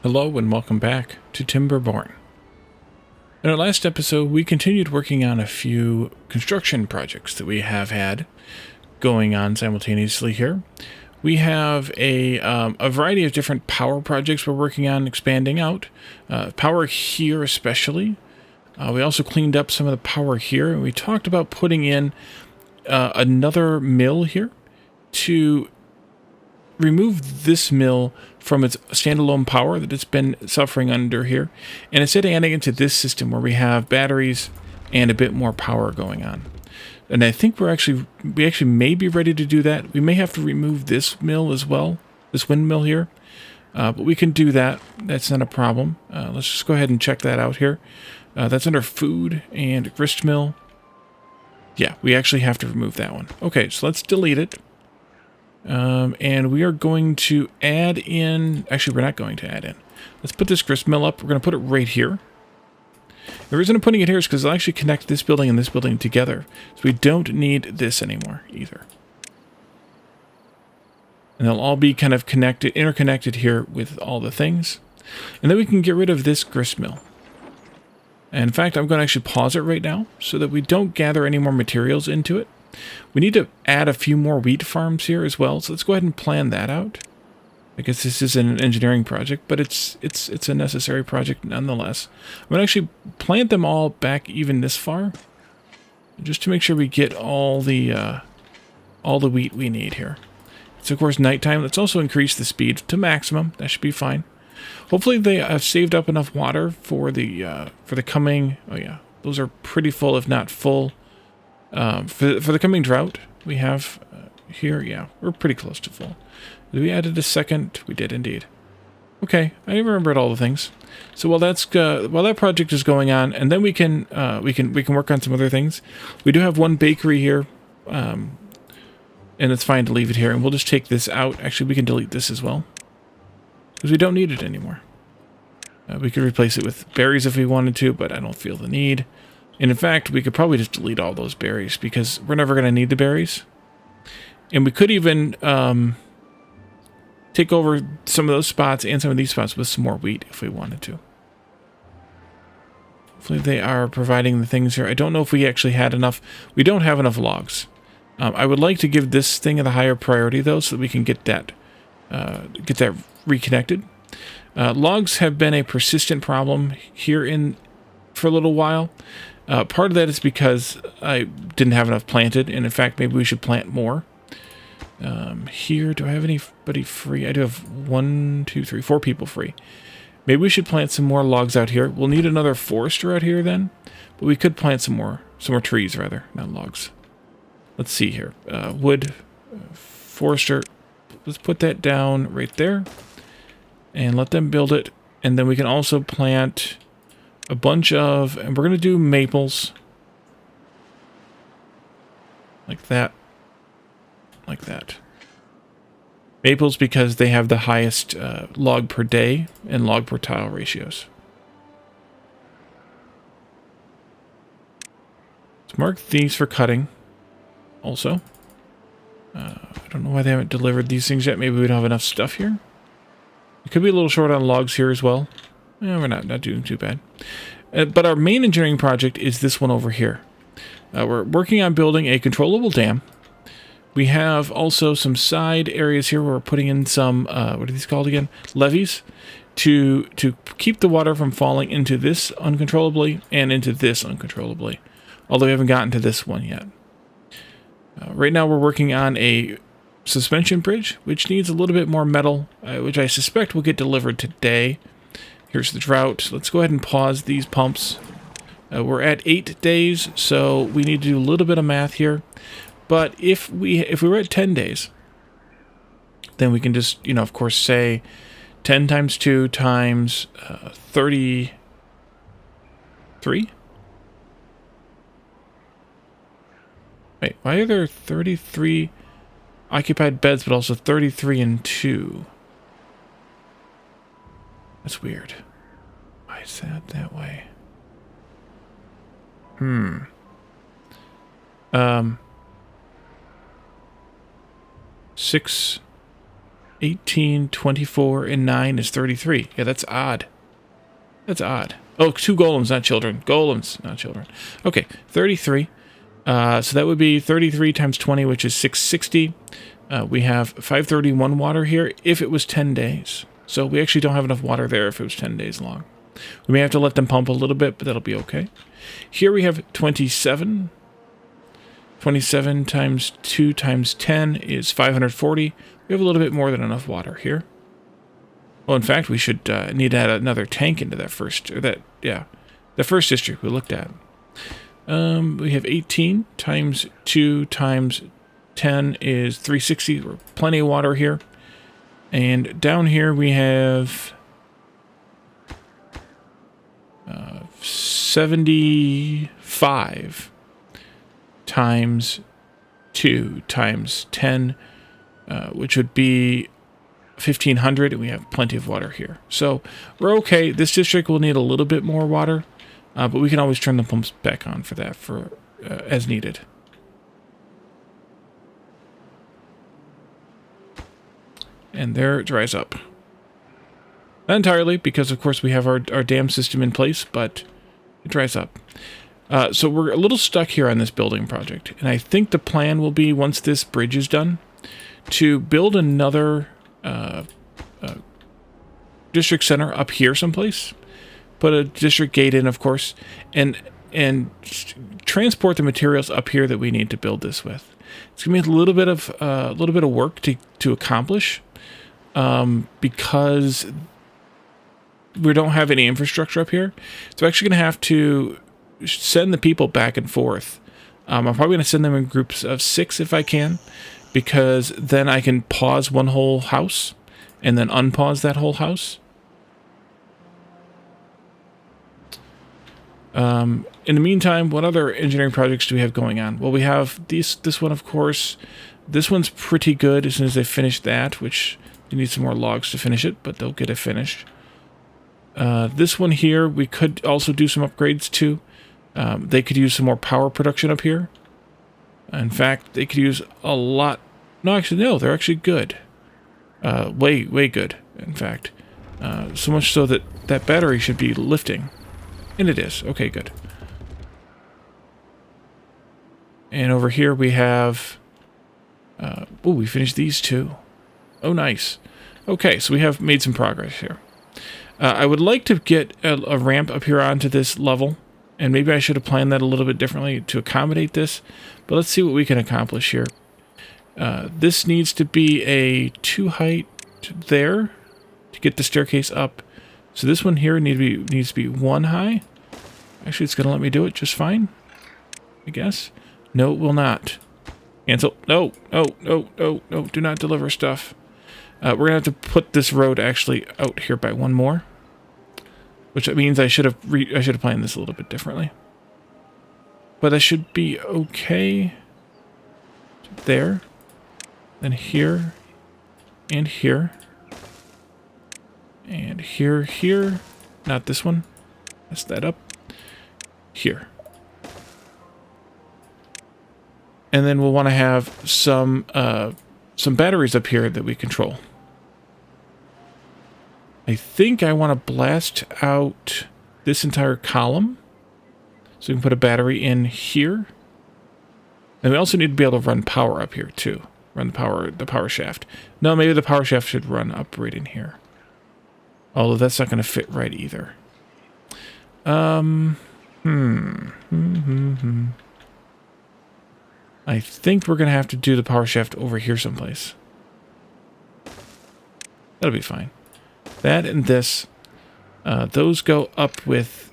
Hello and welcome back to Timberborn. In our last episode, we continued working on a few construction projects that we have had going on simultaneously here. We have a variety of different power projects we're working on expanding out. Power here especially. We also cleaned up some of the power here, and we talked about putting in another mill here to remove this mill from its standalone power that it's been suffering under here, and instead adding it to this system where we have batteries and a bit more power going on. And I think we actually may be ready to do that. We may have to remove this mill as well, this windmill here, but we can do that. That's not a problem. Let's just go ahead and check that out here. That's under food and grist mill. Yeah, we actually have to remove that one. Okay, so let's delete it. And we are going to add in, actually we're not going to add in. Let's put this grist mill up. We're going to put it right here. The reason I'm putting it here is because it'll actually connect this building and this building together. So we don't need this anymore either. And they'll all be kind of connected, interconnected here with all the things. And then we can get rid of this grist mill. And in fact, I'm going to actually pause it right now so that we don't gather any more materials into it. We need to add a few more wheat farms here as well, so let's go ahead and plan that out. I guess this is an engineering project, but it's a necessary project nonetheless. I'm going to actually plant them all back even this far, just to make sure we get all the wheat we need here. It's of course nighttime. Let's also increase the speed to maximum. That should be fine. Hopefully they have saved up enough water for the coming. Oh yeah, those are pretty full, if not full. For the coming drought, we have here, yeah, we're pretty close to full. We added a second. We did indeed. Okay, I remembered all the things. So while that project is going on, and then we can work on some other things. We do have one bakery here, and it's fine to leave it here. And we'll just take this out. Actually, we can delete this as well because we don't need it anymore. We could replace it with berries if we wanted to, but I don't feel the need. And in fact, we could probably just delete all those berries because we're never going to need the berries. And we could even take over some of those spots and some of these spots with some more wheat if we wanted to. Hopefully they are providing the things here. I don't know if we actually had enough. We don't have enough logs. I would like to give this thing the higher priority though, so that we can get that reconnected. Logs have been a persistent problem here for a little while. Part of that is because I didn't have enough planted, and in fact, maybe we should plant more. Here, do I have anybody free? I do have 1, 2, 3, 4 people free. Maybe we should plant some more logs out here. We'll need another forester out here then, but we could plant some more trees rather, not logs. Let's see here. Wood, forester. Let's put that down right there, and let them build it, and then we can also plant a bunch of, and we're going to do maples. Like that. Like that. Maples because they have the highest log per day and log per tile ratios. Let's mark these for cutting. Also. I don't know why they haven't delivered these things yet. Maybe we don't have enough stuff here. It could be a little short on logs here as well. Yeah, we're not doing too bad. But our main engineering project is this one over here. We're working on building a controllable dam. We have also some side areas here where we're putting in some, what are these called again? Levees to keep the water from falling into this uncontrollably and into this uncontrollably. Although we haven't gotten to this one yet. Right now we're working on a suspension bridge, which needs a little bit more metal, which I suspect will get delivered today. Here's the drought. Let's go ahead and pause these pumps. We're at 8 days, so we need to do a little bit of math here. But if we were at 10 days, then we can just, of course, say 10 times 2 times 33? Wait, why are there 33 occupied beds, but also 33 and 2? That's weird. Why is that way? 6, 18, 24, and 9 is 33. Yeah, that's odd. That's odd. Oh, 2 golems, not children. Golems, not children. Okay, 33. So that would be 33 times 20, which is 660. We have 531 water here if it was 10 days. So we actually don't have enough water there if it was 10 days long. We may have to let them pump a little bit, but that'll be okay. Here we have 27. 27 times 2 times 10 is 540. We have a little bit more than enough water here. Well, in fact, we should need to add another tank into that first, the first district we looked at. We have 18 times 2 times 10 is 360. We're plenty of water here. And down here we have 75 times 2 times 10, which would be 1,500, and we have plenty of water here. So we're okay. This district will need a little bit more water, but we can always turn the pumps back on for that as needed. And there it dries up. Not entirely, because of course we have our dam system in place, but it dries up. So we're a little stuck here on this building project, and I think the plan will be, once this bridge is done, to build another district center up here someplace, put a district gate in, of course, and transport the materials up here that we need to build this with. It's gonna be a little bit of work to accomplish, because we don't have any infrastructure up here. So we're actually gonna have to send the people back and forth. I'm probably gonna send them in groups of 6 if I can, because then I can pause one whole house and then unpause that whole house. In the meantime, what other engineering projects do we have going on? Well, we have this one, of course. This one's pretty good as soon as they finish that, which they need some more logs to finish it, but they'll get it finished. This one here, we could also do some upgrades to. They could use some more power production up here. In fact, they could use a lot. No, actually, no, they're actually good. Way good, in fact. So much so that that battery should be lifting. And it is. Okay, good. And over here we have... we finished these two. Oh, nice. Okay, so we have made some progress here. I would like to get a ramp up here onto this level. And maybe I should have planned that a little bit differently to accommodate this. But let's see what we can accomplish here. This needs to be a 2 height there to get the staircase up. So this one here needs to be 1 high. Actually, it's going to let me do it just fine, I guess. No, it will not. Cancel. No. Do not deliver stuff. We're going to have to put this road actually out here by 1 more. Which means I should have planned this a little bit differently. But that should be okay. There. Then here. And here. And here. Not this one. Mess that up. Here. And then we'll want to have some batteries up here that we control. I think I want to blast out this entire column. So we can put a battery in here. And we also need to be able to run power up here too. Run the power shaft. No, maybe the power shaft should run up right in here. Although that's not going to fit right either. I think we're going to have to do the power shaft over here someplace. That'll be fine. That and this. Those go up with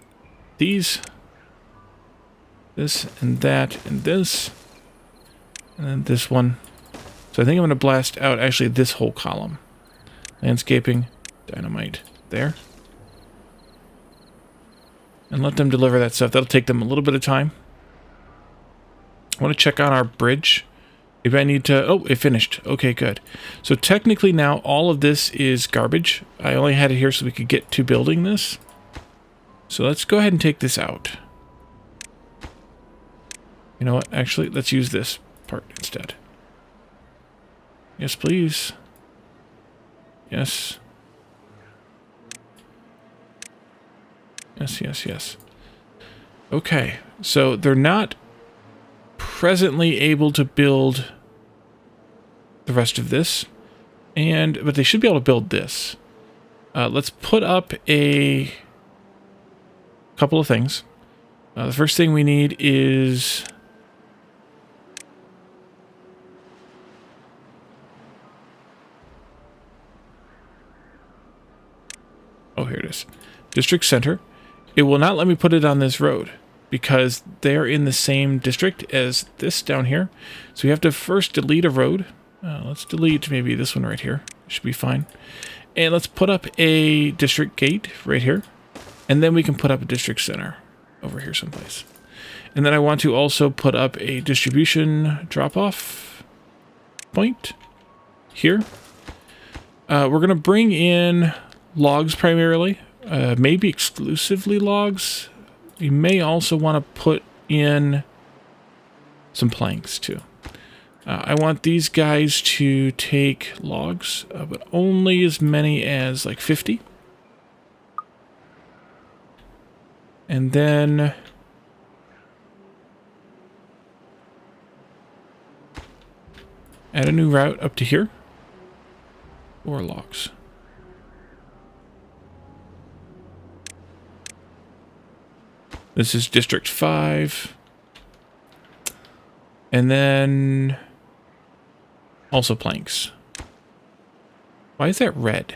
these. This and that and this. And then this one. So I think I'm going to blast out actually this whole column. Landscaping. Dynamite. There. And let them deliver that stuff. That'll take them a little bit of time. I want to check on our bridge. If I need to... Oh, it finished. Okay, good. So technically now all of this is garbage. I only had it here so we could get to building this. So let's go ahead and take this out. You know what? Actually, let's use this part instead. Yes, please. Yes. Yes, yes, yes. Okay, so they're not presently able to build the rest of this, but they should be able to build this. Let's put up a couple of things. The first thing we need is... Oh, here it is. District Center. It will not let me put it on this road because they're in the same district as this down here. So we have to first delete a road. Let's delete maybe this one right here. Should be fine. And let's put up a district gate right here. And then we can put up a district center over here someplace. And then I want to also put up a distribution drop-off point here. We're going to bring in logs primarily. Maybe exclusively logs. You may also want to put in some planks too. I want these guys to take logs, but only as many as like 50. And then add a new route up to here. Or logs. This is District 5. And then also planks. Why is that red?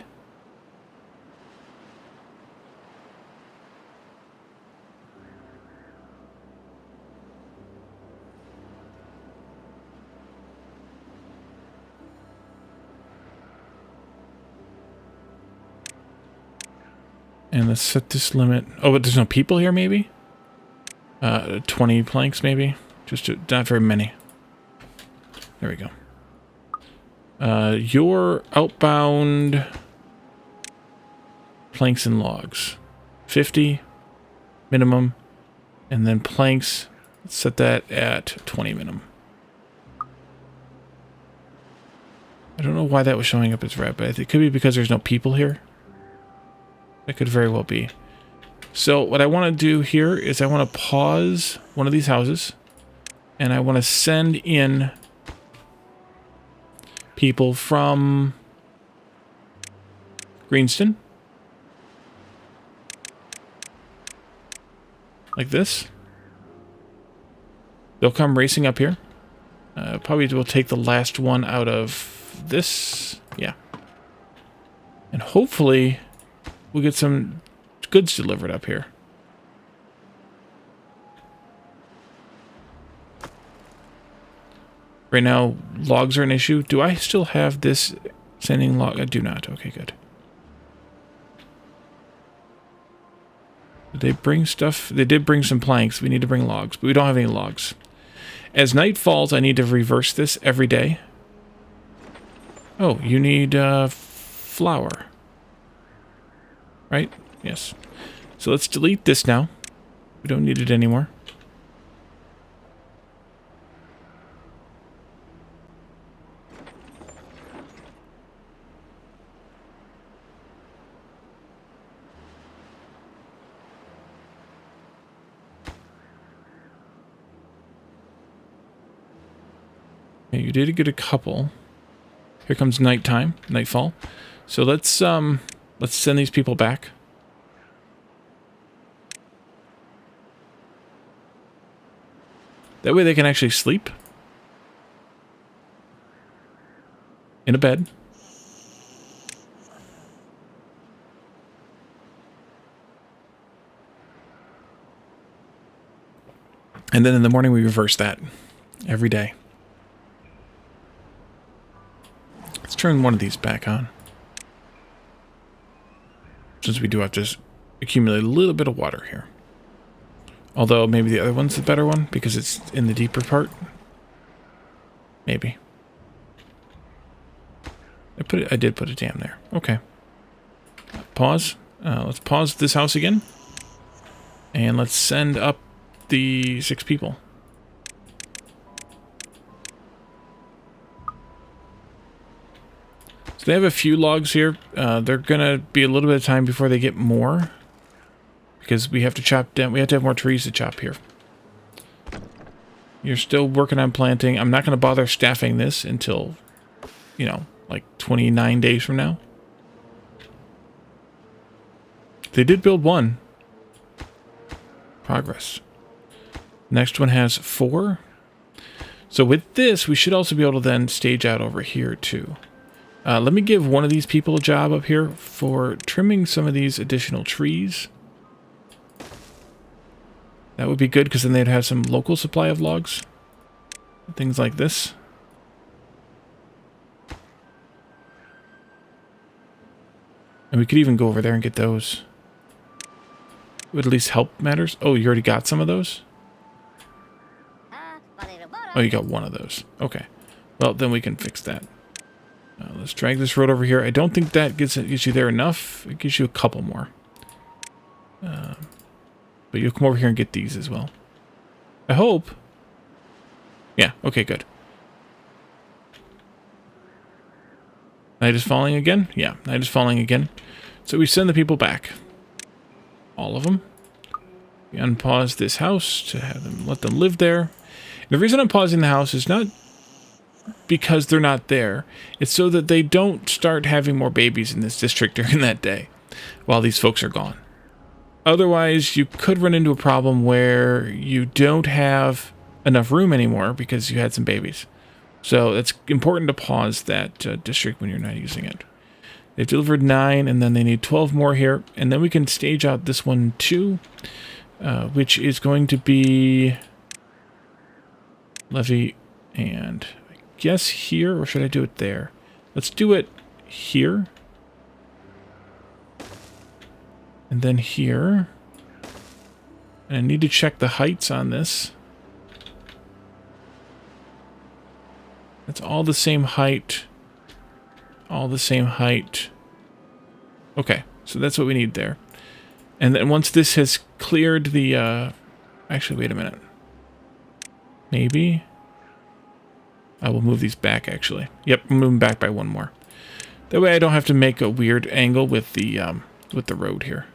And let's set this limit. Oh, but there's no people here, maybe? 20 planks, maybe? Not very many. There we go. Your outbound planks and logs. 50 minimum. And then planks, let's set that at 20 minimum. I don't know why that was showing up as red, but it could be because there's no people here. That could very well be. So what I want to do here is I want to pause one of these houses. And I want to send in people from Greenston. Like this. They'll come racing up here. Probably will take the last one out of this. Yeah. And hopefully we'll get some goods delivered up here. Right now, logs are an issue. Do I still have this sending log? I do not. Okay, good. Did they bring stuff? They did bring some planks. We need to bring logs, but we don't have any logs. As night falls, I need to reverse this every day. Oh, you need flour. Right? Yes. So let's delete this now. We don't need it anymore. Okay, you did get a couple. Here comes nighttime, nightfall. So let's send these people back. That way they can actually sleep in a bed. And then in the morning we reverse that every day. Let's turn one of these back on. Since we do have to accumulate a little bit of water here. Although maybe the other one's the better one because it's in the deeper part. Maybe. I did put a dam there. Okay. Pause. Let's pause this house again. And let's send up the 6 people. So they have a few logs here. They're going to be a little bit of time before they get more. Because we have to chop down. We have to have more trees to chop here. You're still working on planting. I'm not going to bother staffing this until, you know, like 29 days from now. They did build one. Progress. Next one has 4. So with this, we should also be able to then stage out over here too. Let me give one of these people a job up here for trimming some of these additional trees. That would be good because then they'd have some local supply of logs. Things like this. And we could even go over there and get those. It would at least help matters. Oh, you already got some of those? Oh, you got one of those. Okay. Well, then we can fix that. Let's drag this road over here. I don't think that gets you there enough. It gives you a couple more. But you'll come over here and get these as well. I hope. Yeah, okay, good. Night is falling again? Yeah, night is falling again. So we send the people back. All of them. We unpause this house to have them, let them live there. The reason I'm pausing the house is not because they're not there. It's so that they don't start having more babies in this district during that day while these folks are gone. Otherwise, you could run into a problem where you don't have enough room anymore because you had some babies. So it's important to pause that district when you're not using it. They've delivered 9, and then they need 12 more here. And then we can stage out this one too, which is going to be levy and I guess here, or should I do it there? Let's do it here. And then here. And I need to check the heights on this. It's all the same height. All the same height. Okay, so that's what we need there. And then once this has cleared the... actually, wait a minute. Maybe. I will move these back, actually. Yep, I'm moving back by one more. That way I don't have to make a weird angle with the road here.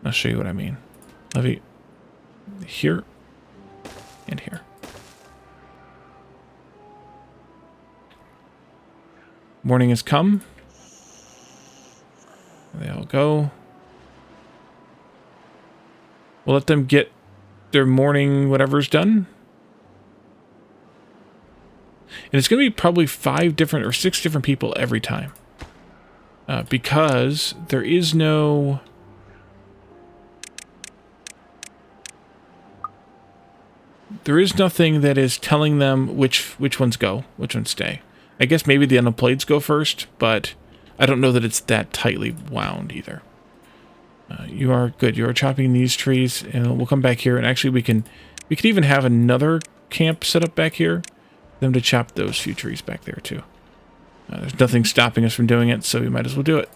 I'll show you what I mean. Levy here and here. Morning has come. There they all go. We'll let them get their morning whatever's done. And it's going to be probably 5 different or 6 different people every time. Because there is no... There is nothing that is telling them which ones go, which ones stay. I guess maybe the unemployeds go first, but I don't know that it's that tightly wound either. You are good. You are chopping these trees, and we'll come back here. And actually, we could even have another camp set up back here. Them to chop those few trees back there too. There's nothing stopping us from doing it, so we might as well do it.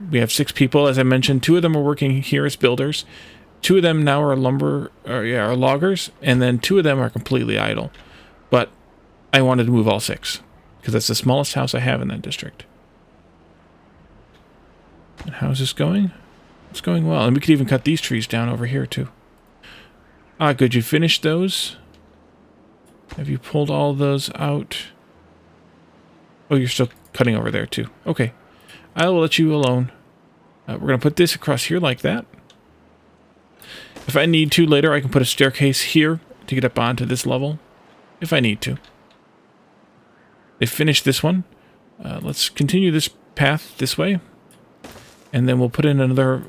We have 6 people, as I mentioned. 2 of them are working here as builders. 2 of them now are are loggers, and then 2 of them are completely idle. But I wanted to move all 6 because that's the smallest house I have in that district. And how's this going? It's going well, and we could even cut these trees down over here too. Ah, good. You finished those? Have you pulled all those out? Oh, you're still cutting over there too. Okay. I will let you alone. We're going to put this across here like that. If I need to later, I can put a staircase here to get up onto this level. If I need to. They finished this one. Let's continue this path this way. And then we'll put in another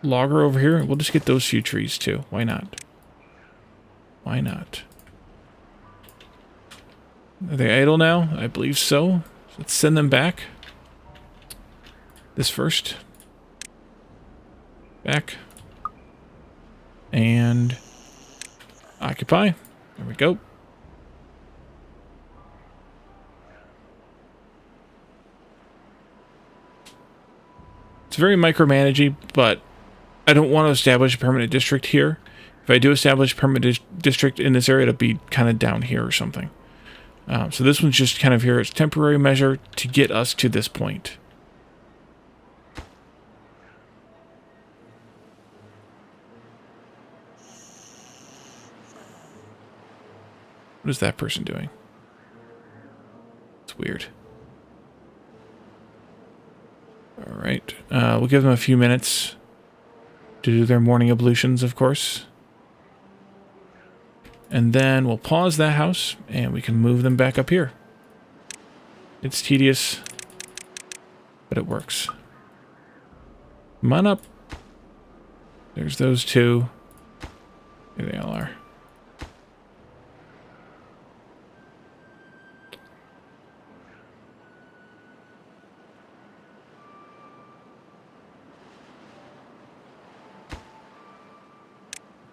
logger over here. We'll just get those few trees too. Why not? Why not? Are they idle now? I believe so. Let's send them back. This first. Back. And occupy. There we go. It's very micromanagey, but I don't want to establish a permanent district here. If I do establish a permanent district in this area, it'll be kind of down here or something. So this one's just kind of here as temporary measure to get us to this point. What is that person doing? It's weird. All right. We'll give them a few minutes to do their morning ablutions, of course. And then we'll pause that house, and we can move them back up here. It's tedious, but it works. Come on up. There's those two. Here they all are.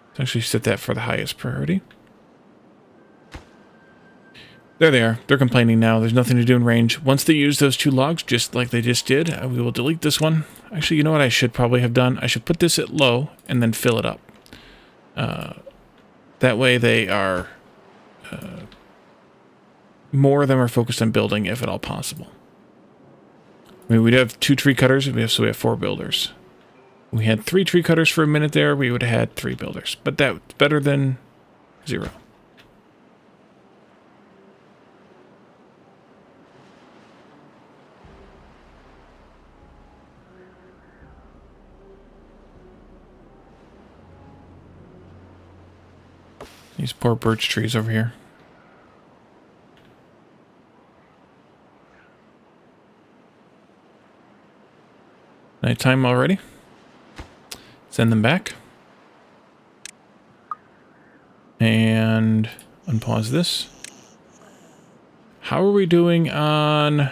Let's actually set that for the highest priority. There they are. They're complaining now. There's nothing to do in range. Once they use those 2 logs, just like they just did, we will delete this one. Actually, you know what I should probably have done? I should put this at low and then fill it up. That way they are... more of them are focused on building, if at all possible. I mean, we'd have 2 tree cutters, so we have 4 builders. We had 3 tree cutters for a minute there, we would have had 3 builders. But that's better than 0. These poor birch trees over here. Nighttime already. Send them back. And unpause this. How are we doing on...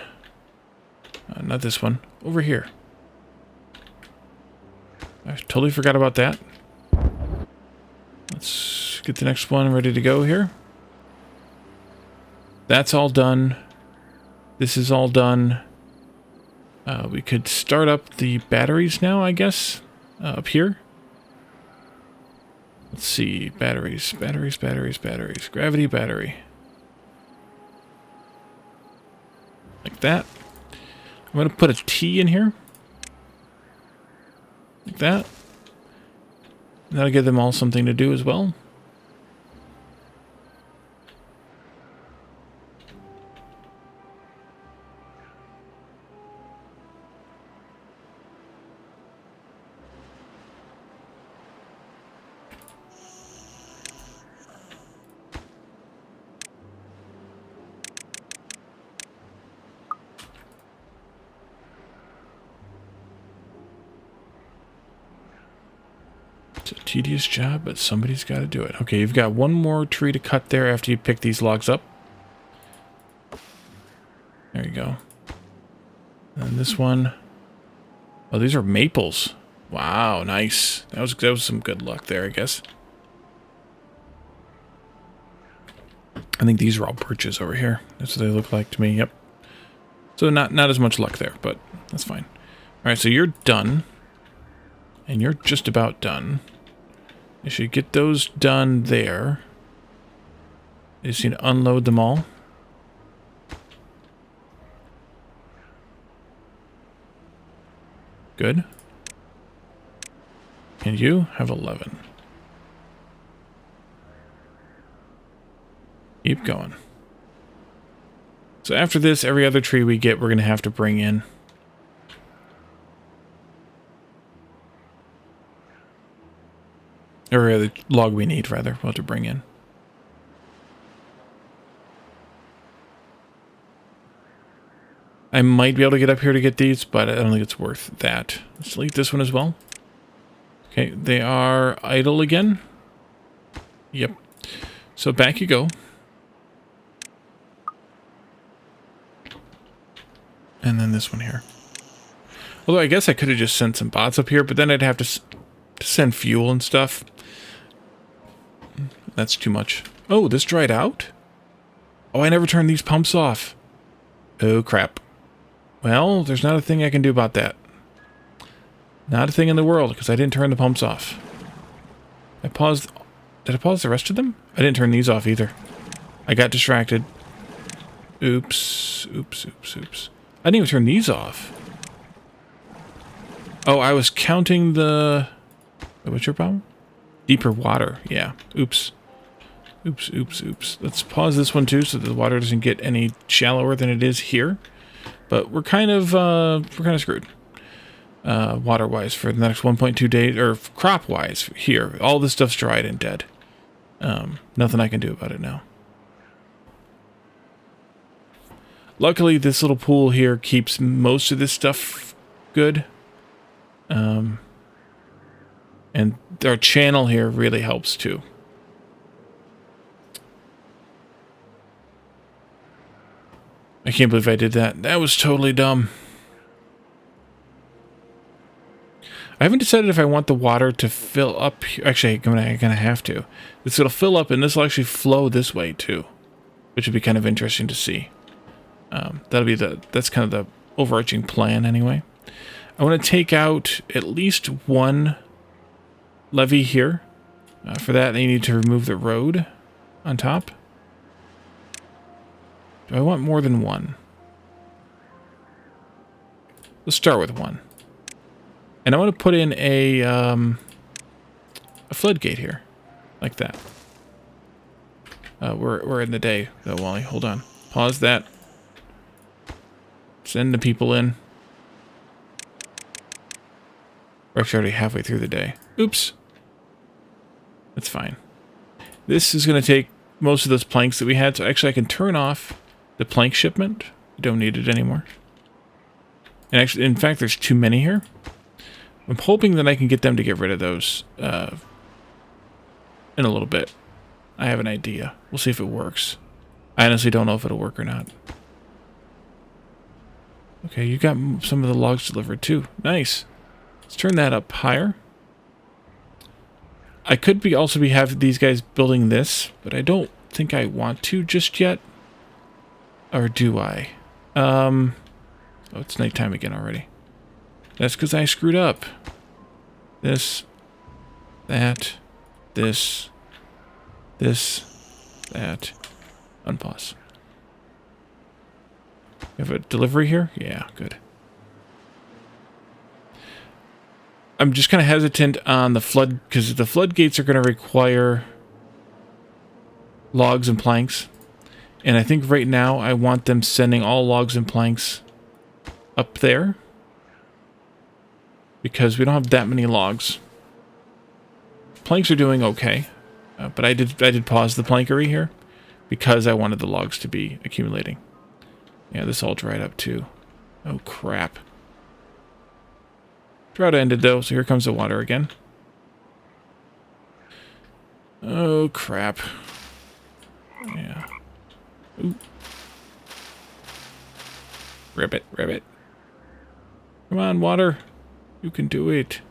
not this one. Over here. I totally forgot about that. Let's get the next one ready to go here. That's all done. This is all done. We could start up the batteries now, I guess. Up here. Let's see. Batteries. Gravity battery. Like that. I'm going to put a T in here. Like that. That'll give them all something to do as well. It's a tedious job, but somebody's got to do it. Okay, you've got one more tree to cut there after you pick these logs up. There you go. And this one... oh, these are maples. Wow, nice. That was some good luck there, I guess. I think these are all birches over here. That's what they look like to me, yep. So not as much luck there, but that's fine. Alright, so you're done. And you're just about done. You should get those done there. You just need to unload them all. Good. And you have 11. Keep going. So after this, every other tree we get, we're going to have to bring in. Every other log we need, rather, we'll have to bring in. I might be able to get up here to get these, but I don't think it's worth that. Let's delete this one as well. Okay, they are idle again. Yep. So back you go. And then this one here. Although I guess I could have just sent some bots up here, but then I'd have to send fuel and stuff. That's too much. Oh, this dried out? Oh, I never turned these pumps off. Oh, crap. Well, there's not a thing I can do about that. Not a thing in the world, because I didn't turn the pumps off. I paused... did I pause the rest of them? I didn't turn these off either. I got distracted. Oops. Oops, oops, oops. I didn't even turn these off. Oh, I was counting the... What's your problem? Deeper water. Yeah. Oops. Oops, oops, oops. Let's pause this one too so that the water doesn't get any shallower than it is here. But we're kind of screwed. Water-wise for the next 1.2 days, or crop-wise here. All this stuff's dried and dead. Nothing I can do about it now. Luckily, this little pool here keeps most of this stuff good. And our channel here really helps too. I can't believe I did that. That was totally dumb. I haven't decided if I want the water to fill up. Actually, I'm gonna have to. It's gonna fill up, and this will actually flow this way too, which would be kind of interesting to see. That's kind of the overarching plan anyway. I want to take out at least one levee here. For that, they need to remove the road on top. Do I want more than one? Let's start with one. And I want to put in a floodgate here, like that. We're in the day, though, Wally. Hold on. Pause that. Send the people in. We're actually already halfway through the day. Oops. That's fine. This is going to take most of those planks that we had, so actually I can turn off the plank shipment. We don't need it anymore. And actually, in fact, there's too many here. I'm hoping that I can get them to get rid of those in a little bit. I have an idea. We'll see if it works. I honestly don't know if it'll work or not. Okay, you got some of the logs delivered too. Nice. Let's turn that up higher. I could also have these guys building this, but I don't think I want to just yet. Or do I? Oh, it's nighttime again already. That's because I screwed up. This, that, this, that. Unpause. You have a delivery here? Yeah, good. I'm just kind of hesitant on the flood, because the floodgates are going to require logs and planks. And I think right now I want them sending all logs and planks up there, because we don't have that many logs. Planks are doing okay, but I did pause the plankery here because I wanted the logs to be accumulating. Yeah, this all dried up too. Oh crap. Drought ended though, so here comes the water again. Oh crap. Yeah. Ooh. Ribbit, ribbit. Come on, water. You can do it.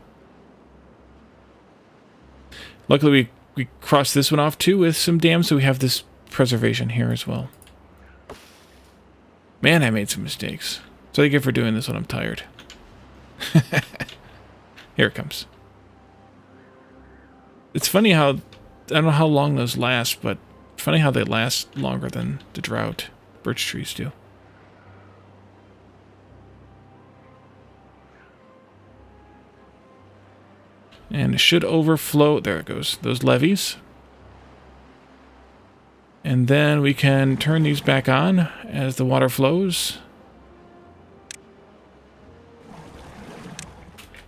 Luckily, we crossed this one off too with some dams, so we have this preservation here as well. Man, I made some mistakes. So thank you for doing this when I'm tired. Here it comes. It's funny how, I don't know how long those last, but funny how they last longer than the drought birch trees do. And it should overflow. There it goes. Those levees. And then we can turn these back on as the water flows.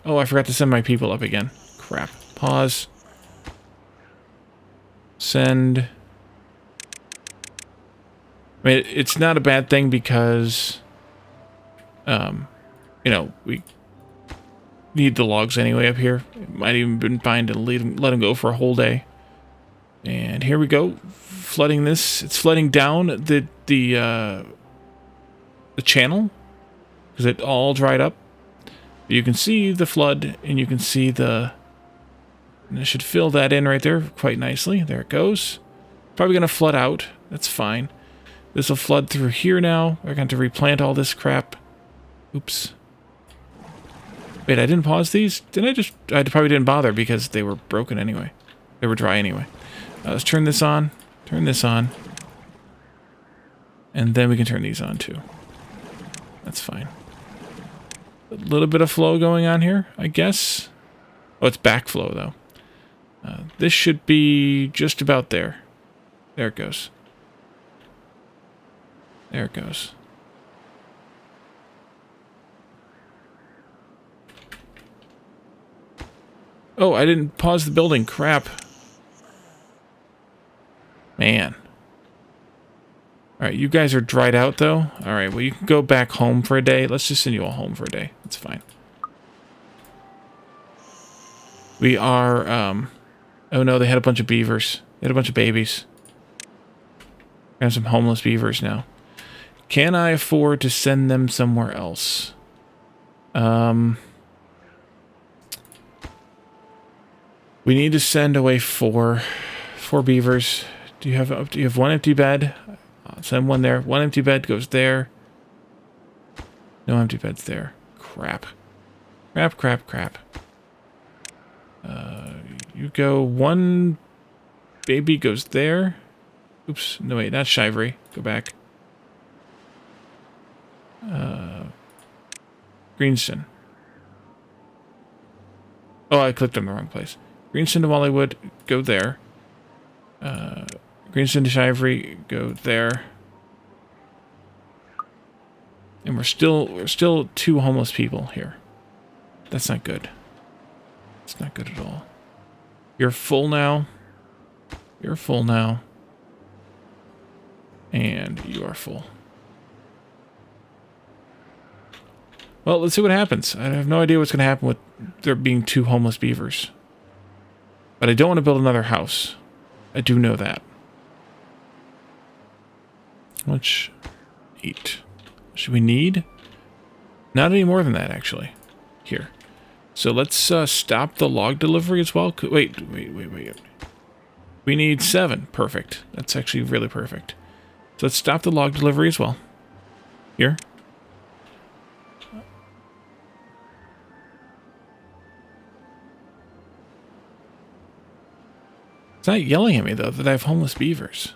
Oh, I forgot to send my people up again. Crap. Pause. Send. I mean, it's not a bad thing because, you know, we need the logs anyway up here. It might even been fine to let them go for a whole day. And here we go, flooding this. It's flooding down the channel because it all dried up. But you can see the flood, and you can see and it should fill that in right there quite nicely. There it goes. Probably gonna flood out. That's fine. This will flood through here now. We're going to replant all this crap. Oops. Wait, I didn't pause these? Didn't I I probably didn't bother because they were broken anyway. They were dry anyway. Let's turn this on. Turn this on. And then we can turn these on too. That's fine. A little bit of flow going on here, I guess. Oh, it's backflow though. This should be just about there. There it goes. There it goes. Oh, I didn't pause the building. Crap. Man. Alright, you guys are dried out, though. Alright, well, you can go back home for a day. Let's just send you all home for a day. That's fine. We are, oh no, they had a bunch of beavers. They had a bunch of babies. We have some homeless beavers now. Can I afford to send them somewhere else? We need to send away four beavers. Do you have one empty bed? I'll send one there. One empty bed goes there. No empty beds there. Crap. Crap, crap, crap. You go. One baby goes there. Oops. No, wait. That's Shivery. Go back. Greenston. Oh, I clicked on the wrong place. Greenston to Mollywood. Go there. Greenston to Shivery. Go there. And we're still 2 homeless people here. That's not good. It's not good at all. You're full now. You're full now. And you are full. Well, let's see what happens. I have no idea what's going to happen with there being 2 homeless beavers. But I don't want to build another house. I do know that. Which 8. Should we need? Not any more than that, actually. Here. So let's stop the log delivery as well. Wait. We need 7. Perfect. That's actually really perfect. So let's stop the log delivery as well. Here. It's not yelling at me, though, that I have homeless beavers.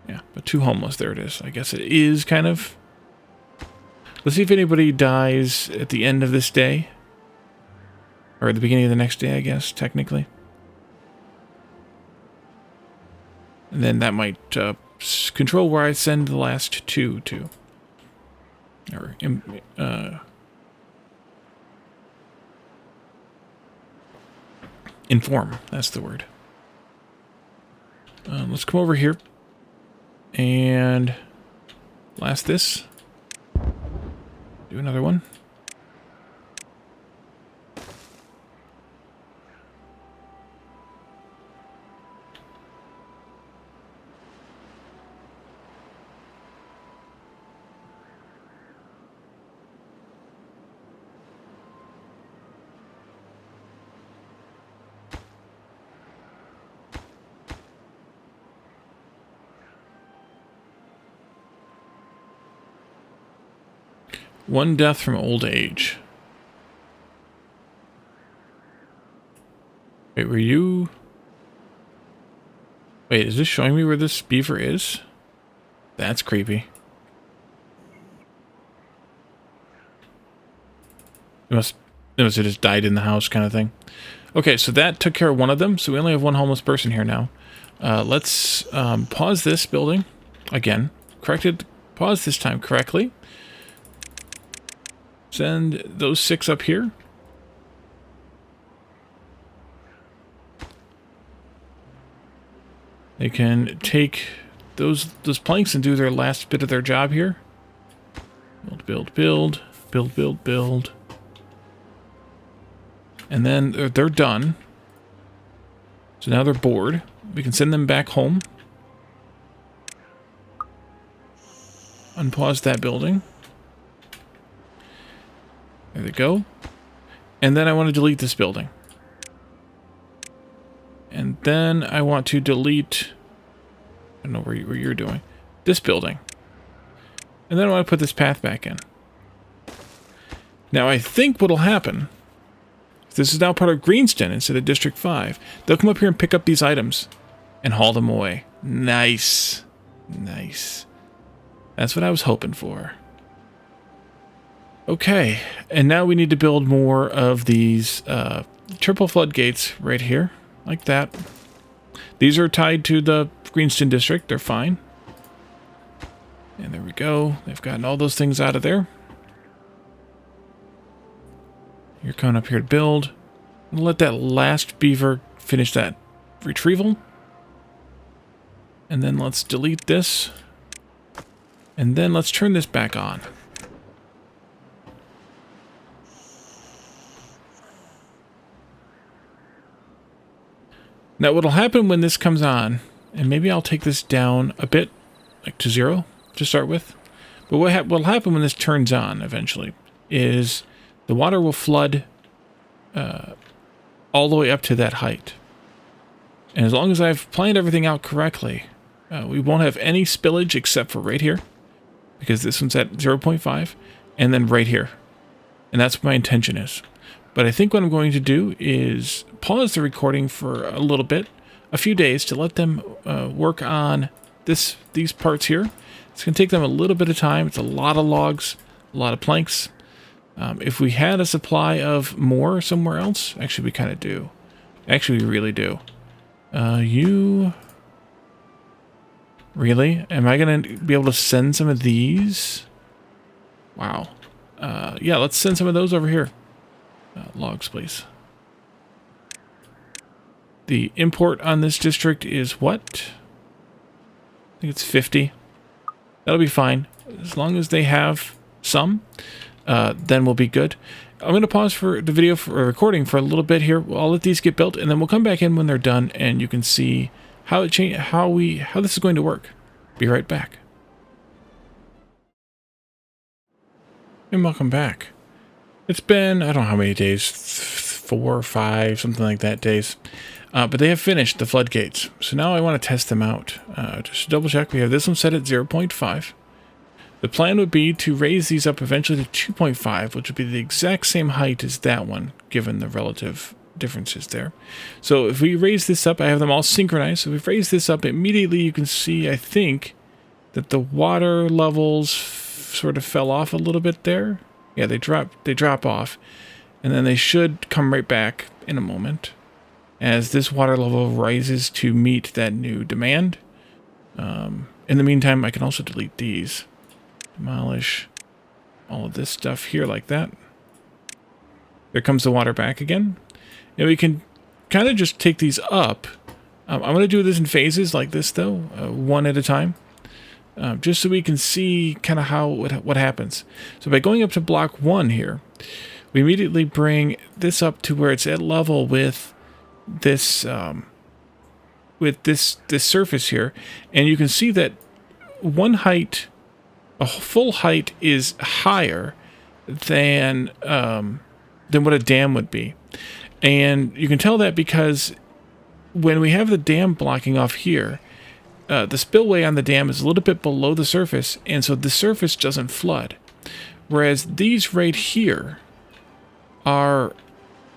Yeah, but 2 homeless. There it is. I guess it is kind of... Let's see if anybody dies at the end of this day. Or at the beginning of the next day, I guess, technically. And then that might control where I send the last 2 to. Or... inform, that's the word. Let's come over here and blast this. Do another one. One death from old age. Wait, were you... Wait, is this showing me where this beaver is? That's creepy. It must have just died in the house kind of thing. Okay, so that took care of one of them. So we only have one homeless person here now. Let's pause this building. Again, pause this time correctly. Send those 6 up here. They can take those planks and do their last bit of their job here. Build. And then they're done. So now they're bored. We can send them back home. Unpause that building. There they go. And then I want to delete this building. And then I want to delete... I don't know where you're doing. This building. And then I want to put this path back in. Now I think what'll happen... This is now part of Greenston instead of District 5. They'll come up here and pick up these items. and haul them away. Nice. Nice. That's what I was hoping for. Okay, and now we need to build more of these triple floodgates right here, like that. These are tied to the Greenstone District. They're fine. And there we go. They've gotten all those things out of there. You're coming up here to build. I'll let that last beaver finish that retrieval. And then let's delete this. And then let's turn this back on. Now what'll happen when this comes on, and maybe I'll take this down a bit, like to 0 to start with. But what'll happen when this turns on eventually is the water will flood all the way up to that height. And as long as I've planned everything out correctly, we won't have any spillage except for right here, because this one's at 0.5, and then right here. And that's what my intention is. But I think what I'm going to do is pause the recording for a little bit, a few days, to let them work on these parts here. It's going to take them a little bit of time. It's a lot of logs, a lot of planks. If we had a supply of more somewhere else, actually we kind of do. Actually, we really do. You... Really? Am I going to be able to send some of these? Wow. Yeah, let's send some of those over here. Logs, please. The import on this district is what? I think it's 50. That'll be fine. As long as they have some, then we'll be good. I'm going to pause for the video for recording for a little bit here. I'll let these get built, and then we'll come back in when they're done, and you can see how it how this is going to work. Be right back. And welcome back. It's been, I don't know how many days, 4 or 5, something like that days. But they have finished the floodgates. So now I want to test them out. Just to double check, we have this one set at 0.5. The plan would be to raise these up eventually to 2.5, which would be the exact same height as that one, given the relative differences there. So if we raise this up, I have them all synchronized. So if we raise this up immediately, you can see, I think, that the water levels sort of fell off a little bit there. Yeah, they drop off, and then they should come right back in a moment as this water level rises to meet that new demand. In the meantime, I can also delete these. Demolish all of this stuff here like that. There comes the water back again. And we can kind of just take these up. I'm going to do this in phases like this, though, one at a time. Just so we can see kind of what happens. So by going up to block 1 here, we immediately bring this up to where it's at level with this this surface here, and you can see that a full height is higher than what a dam would be, and you can tell that because when we have the dam blocking off here, the spillway on the dam is a little bit below the surface, and so the surface doesn't flood. Whereas these right here are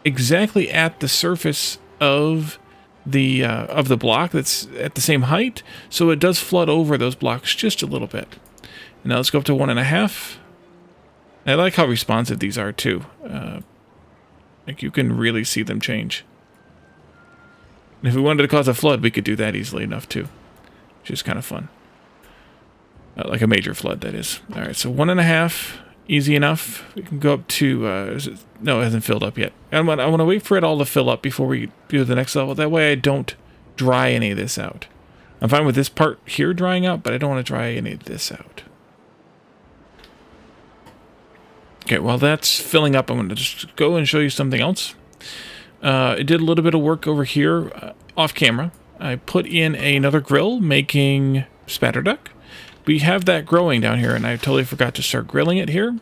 exactly at the surface of the block that's at the same height, so it does flood over those blocks just a little bit. And now let's go up to 1.5. I like how responsive these are too. Like you can really see them change. And if we wanted to cause a flood, we could do that easily enough too. Which is kind of fun. Like a major flood, that is. Alright, so 1.5, easy enough. We can go up to, no, it hasn't filled up yet. I want to wait for it all to fill up before we do the next level. That way I don't dry any of this out. I'm fine with this part here drying out, but I don't want to dry any of this out. Okay, while that's filling up, I'm going to just go and show you something else. I did a little bit of work over here off camera. I put in another grill making spatterduck. We have that growing down here, and I totally forgot to start grilling it here.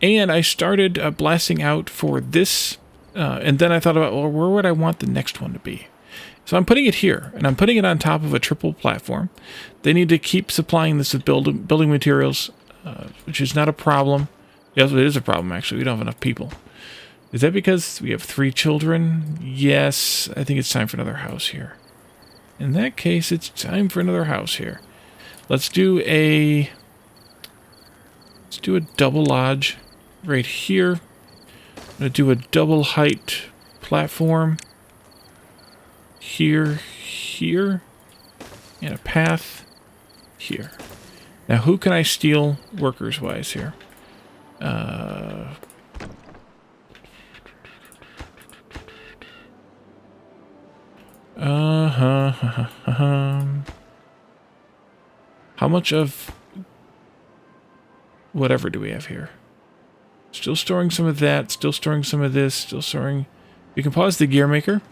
And I started blasting out for this, and then I thought about, well, where would I want the next one to be? So I'm putting it here, and I'm putting it on top of a triple platform. They need to keep supplying this with building materials, which is not a problem. Yes, it is a problem, actually. We don't have enough people. Is that because we have 3 children? Yes, I think it's time for another house here. In that case, it's time for another house here. Let's do a double lodge right here. I'm going to do a double height platform here, and a path here. Now, who can I steal workers-wise here? How much of whatever do we have here? Still storing some of that, still storing some of this, still storing... You can pause the gear maker.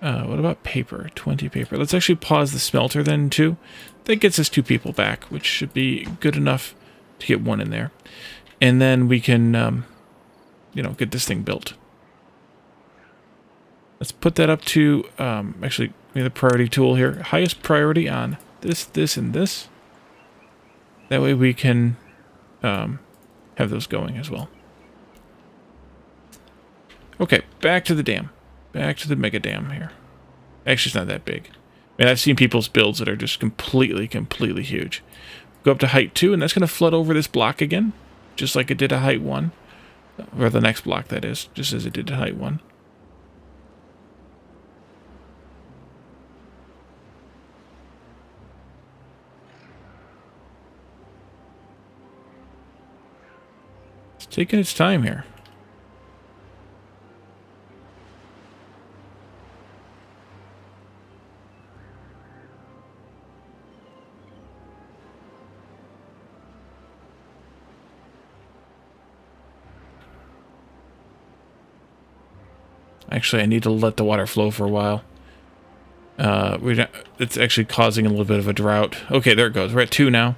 What about paper? 20 paper. Let's actually pause the smelter then, too. That gets us 2 people back, which should be good enough to get 1 in there. And then we can, you know, get this thing built. Let's put that up to, actually, the priority tool here. Highest priority on this, this, and this. That way we can have those going as well. Okay, back to the dam. Back to the mega dam here. Actually, it's not that big. I mean, I've seen people's builds that are just completely huge. Go up to height 2, and that's going to flood over this block again, just like it did at height 1. Or the next block, that is, just as it did at height 1. It's taking its time here. Actually, I need to let the water flow for a while. It's actually causing a little bit of a drought. Okay, there it goes. We're at 2 now.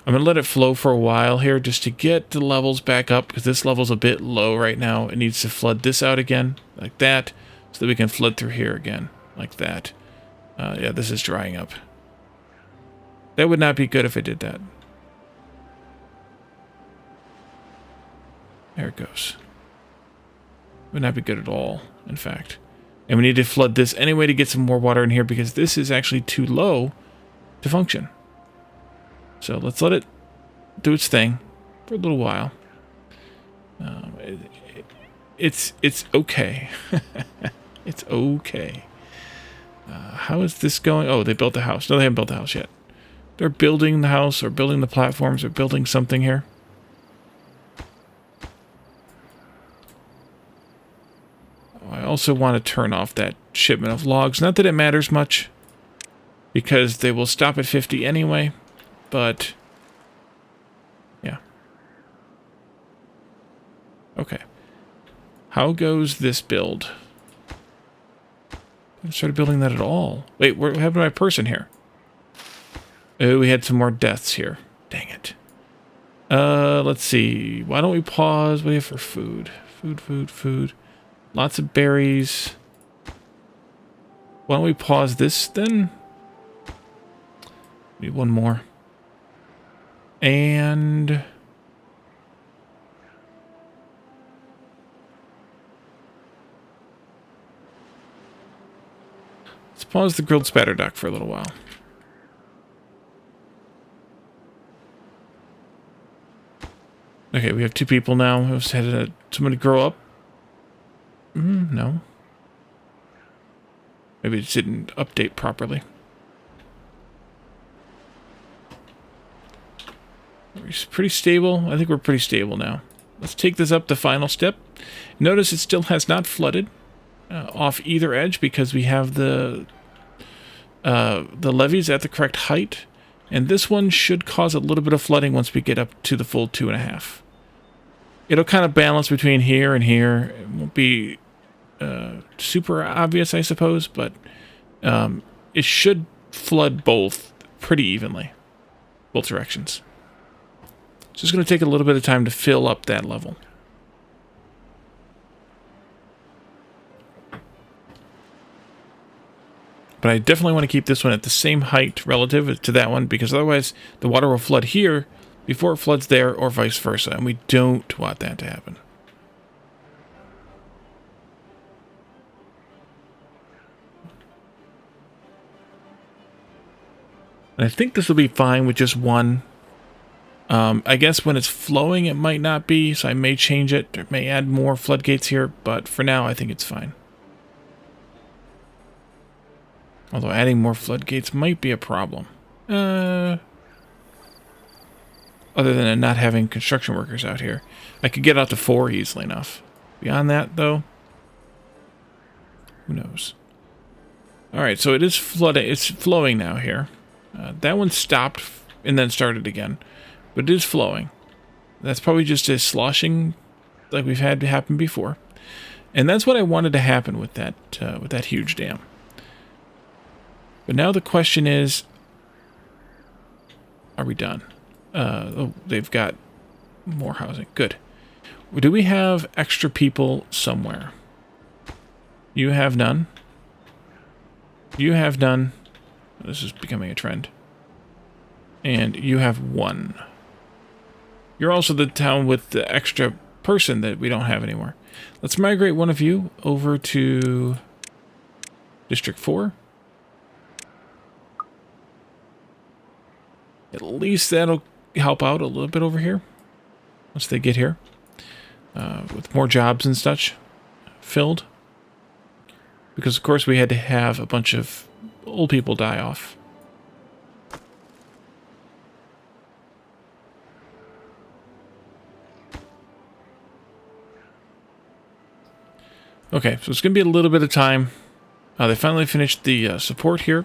I'm going to let it flow for a while here just to get the levels back up, because this level's a bit low right now. It needs to flood this out again, like that, so that we can flood through here again, like that. Yeah, this is drying up. That would not be good if it did that. There it goes. Would not be good at all, in fact. And we need to flood this anyway to get some more water in here, because this is actually too low to function. So let's let it do its thing for a little while. It's okay. It's okay. How is this going? Oh, they built the house. No, they haven't built the house yet. They're building the house or building the platforms or building something here. I also want to turn off that shipment of logs. Not that it matters much, because they will stop at 50 anyway, but yeah. Okay. How goes this build? I haven't started building that at all. Wait, what happened to my person here? Oh, we had some more deaths here. Dang it. Let's see. Why don't we pause? What do we have for food? Food. Lots of berries. Why don't we pause this then? Need 1 more. And let's pause the grilled spatter duck for a little while. Okay, we have 2 people now. We've had somebody grow up. No. Maybe it didn't update properly. We're pretty stable. I think we're pretty stable now. Let's take this up the final step. Notice it still has not flooded off either edge, because we have the levees at the correct height. And this one should cause a little bit of flooding once we get up to the full 2.5. It'll kind of balance between here and here. It won't be super obvious, I suppose, but it should flood both pretty evenly, both directions. It's just going to take a little bit of time to fill up that level. But I definitely want to keep this one at the same height relative to that one, because otherwise the water will flood here before it floods there, or vice versa, and we don't want that to happen. And I think this will be fine with just one. I guess when it's flowing, it might not be, so I may change it. Or may add more floodgates here, but for now, I think it's fine. Although adding more floodgates might be a problem. Other than it not having construction workers out here. I could get out to 4 easily enough. Beyond that, though, who knows? Alright, so it is flooding. It's flowing now here. That one stopped and then started again. But it is flowing. That's probably just a sloshing like we've had to happen before. And that's what I wanted to happen with that huge dam. But now the question is, are we done? Oh, they've got more housing. Good. Do we have extra people somewhere? You have none. You have none. This is becoming a trend. And you have 1. You're also the town with the extra person that we don't have anymore. Let's migrate one of you over to District 4. At least that'll help out a little bit over here once they get here. With more jobs and such filled. Because, of course, we had to have a bunch of old people die off. Okay, so it's going to be a little bit of time. They finally finished the support here.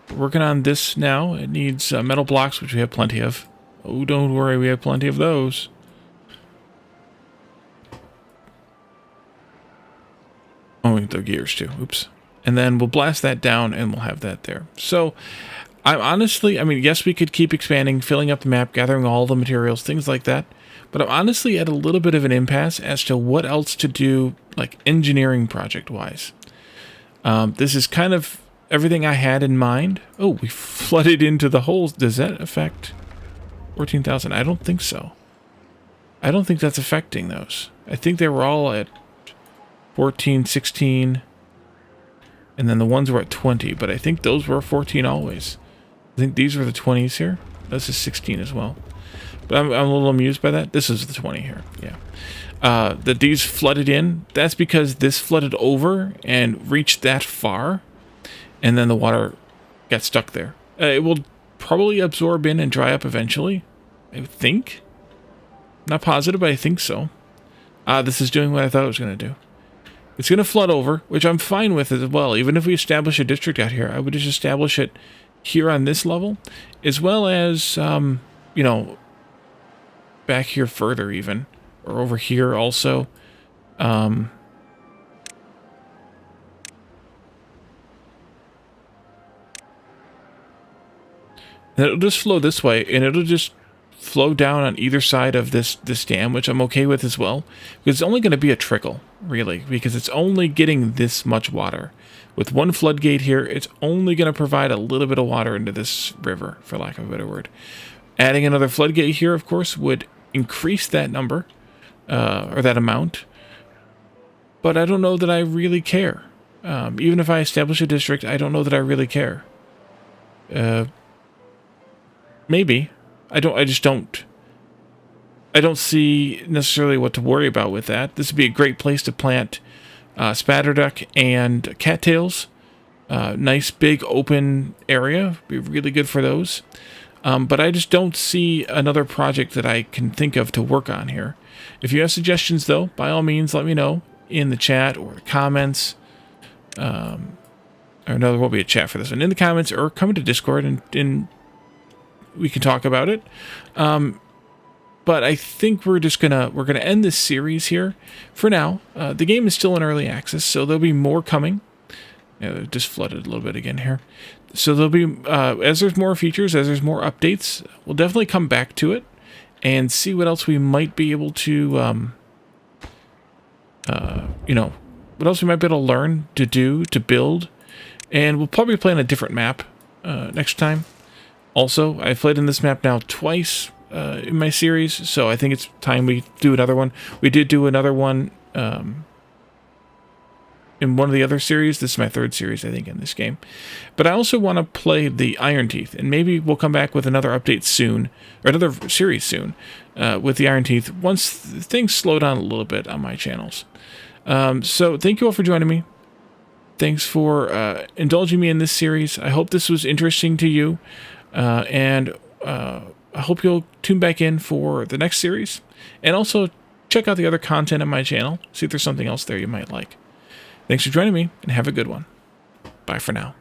We're working on this now. It needs metal blocks, which we have plenty of. Oh, don't worry, we have plenty of those. Oh, the gears too. Oops. And then we'll blast that down and we'll have that there. So, I mean, yes, we could keep expanding, filling up the map, gathering all the materials, things like that. But I'm honestly at a little bit of an impasse as to what else to do, like engineering project-wise. This is kind of everything I had in mind. Oh, we flooded into the holes. Does that affect 14,000? I don't think so. I don't think that's affecting those. I think they were all at 14, 16, and then the ones were at 20, but I think those were 14 always. I think these were the 20s here. This is 16 as well. But I'm a little amused by that. This is the 20 here, yeah. That these flooded in, that's because this flooded over and reached that far, and then the water got stuck there. It will probably absorb in and dry up eventually, I think. Not positive, but I think so. This is doing what I thought it was going to do. It's going to flood over, which I'm fine with as well. Even if we establish a district out here, I would just establish it here on this level, as well as, you know, back here further even, or over here also. And it'll just flow this way, and it'll just flow down on either side of this dam, which I'm okay with as well. Because it's only going to be a trickle, really, because it's only getting this much water. With one floodgate here, it's only going to provide a little bit of water into this river, for lack of a better word. Adding another floodgate here, of course, would increase that number, or that amount. But I don't know that I really care. Even if I establish a district, I don't know that I really care. Maybe. I just don't. I don't see necessarily what to worry about with that. This would be a great place to plant spatterduck and cattails. Nice big open area. Be really good for those. But I just don't see another project that I can think of to work on here. If you have suggestions, though, by all means, let me know in the chat or the comments. Or no, there won't be a chat for this one. In the comments, or come to Discord and we can talk about it. But I think we're gonna end this series here for now. The game is still in early access, so there'll be more coming. It just flooded a little bit again here. So there'll be as there's more features, as there's more updates, we'll definitely come back to it and see what else we might be able to you know, what else we might be able to learn, to do, to build. And we'll probably play on a different map next time. Also, I've played in this map now twice in my series, so I think it's time we do another one. We did do another one in one of the other series. This is my third series, I think, in this game. But I also want to play the Iron Teeth, and maybe we'll come back with another update soon, or another series soon, with the Iron Teeth, once things slow down a little bit on my channels. So thank you all for joining me. Thanks for indulging me in this series. I hope this was interesting to you, and I hope you'll tune back in for the next series, and also check out the other content on my channel, see if there's something else there you might like. Thanks for joining me, and have a good one. Bye for now.